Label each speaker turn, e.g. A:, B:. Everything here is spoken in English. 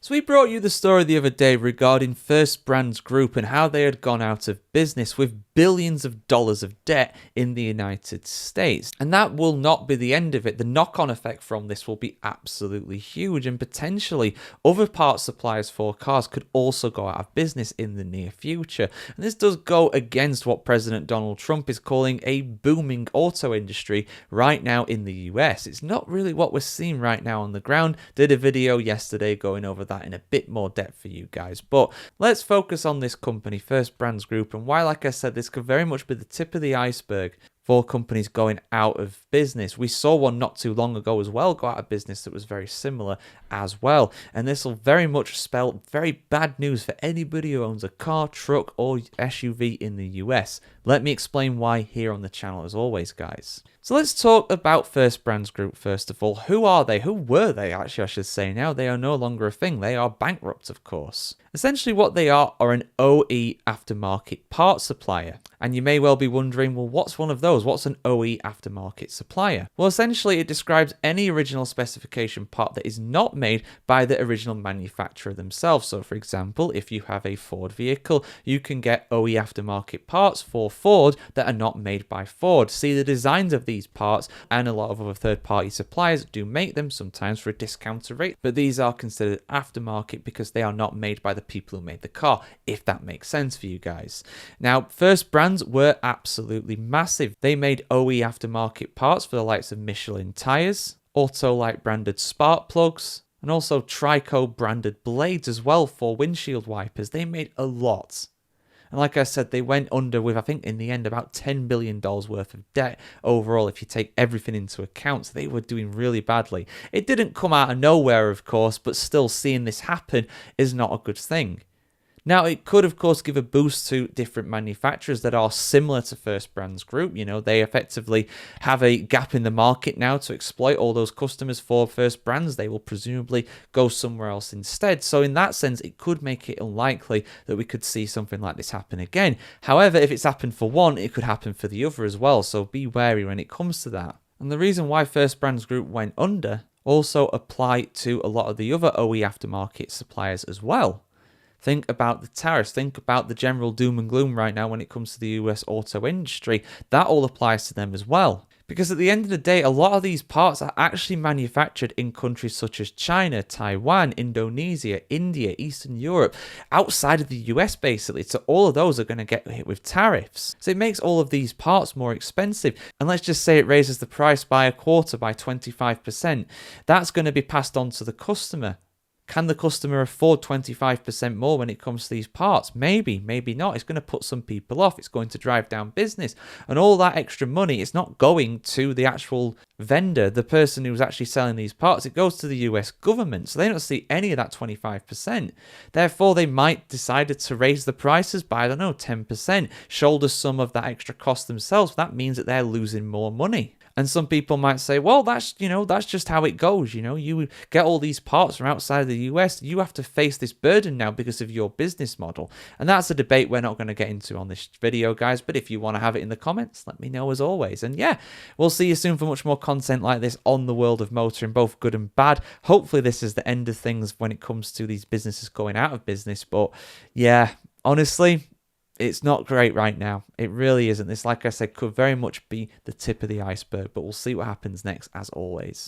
A: So we brought you the story the other day regarding First Brands Group and how they had gone out of business with billions of dollars of debt in the United States. And that will not be the end of it. The knock-on effect from this will be absolutely huge, and potentially other parts suppliers for cars could also go out of business in the near future. And this does go against what President Donald Trump is calling a booming auto industry right now in the US. It's not really what we're seeing right now on the ground. Did a video yesterday going over that in a bit more depth for you guys, but let's focus on this company, First Brands Group, and why, like I said, this could very much be the tip of the iceberg for companies going out of business. We saw one not too long ago as well go out of business that was very similar as well, and this will very much spell very bad news for anybody who owns a car, truck or SUV in the US. Let me explain why here on the channel as always, guys. So let's talk about First Brands Group first of all. Who are they? Who were they actually, I should say now? They are no longer a thing. They are bankrupt, of course. Essentially what they are an OE aftermarket parts supplier. And you may well be wondering, well, what's one of those? What's an OE aftermarket supplier? Well, essentially it describes any original specification part that is not made by the original manufacturer themselves. So for example, if you have a Ford vehicle, you can get OE aftermarket parts for Ford that are not made by Ford. See the designs of these parts, and a lot of other third-party suppliers do make them, sometimes for a discounted rate, but these are considered aftermarket because they are not made by the people who made the car, if that makes sense for you guys. Now, First Brands were absolutely massive. They made OE aftermarket parts for the likes of Michelin tires, Autolite branded spark plugs, and also Trico branded blades as well for windshield wipers. They made a lot. And like I said, they went under with, I think, in the end, about $10 billion worth of debt overall, if you take everything into account. So they were doing really badly. It didn't come out of nowhere, of course, but still seeing this happen is not a good thing. Now, it could, of course, give a boost to different manufacturers that are similar to First Brands Group. You know, they effectively have a gap in the market now to exploit all those customers for First Brands. They will presumably go somewhere else instead. So in that sense, it could make it unlikely that we could see something like this happen again. However, if it's happened for one, it could happen for the other as well. So be wary when it comes to that. And the reason why First Brands Group went under also apply to a lot of the other OE aftermarket suppliers as well. Think about the tariffs. Think about the general doom and gloom right now when it comes to the US auto industry. That all applies to them as well. Because at the end of the day, a lot of these parts are actually manufactured in countries such as China, Taiwan, Indonesia, India, Eastern Europe, outside of the US basically. So all of those are going to get hit with tariffs. So it makes all of these parts more expensive. And let's just say it raises the price by a quarter, by 25%. That's going to be passed on to the customer. Can the customer afford 25% more when it comes to these parts? Maybe, maybe not. It's going to put some people off. It's going to drive down business. And all that extra money is not going to the actual vendor, the person who's actually selling these parts. It goes to the US government. So they don't see any of that 25%. Therefore, they might decide to raise the prices by, I don't know, 10%, shoulder some of that extra cost themselves. That means that they're losing more money. And some people might say, well, that's just how it goes. You get all these parts from outside of the US. You have to face this burden now because of your business model. And that's a debate we're not going to get into on this video, guys. But if you want to have it in the comments, let me know as always. And yeah, we'll see you soon for much more content like this on the world of motoring, both good and bad. Hopefully this is the end of things when it comes to these businesses going out of business. But yeah, honestly, it's not great right now. It really isn't. This, like I said, could very much be the tip of the iceberg, but we'll see what happens next as always.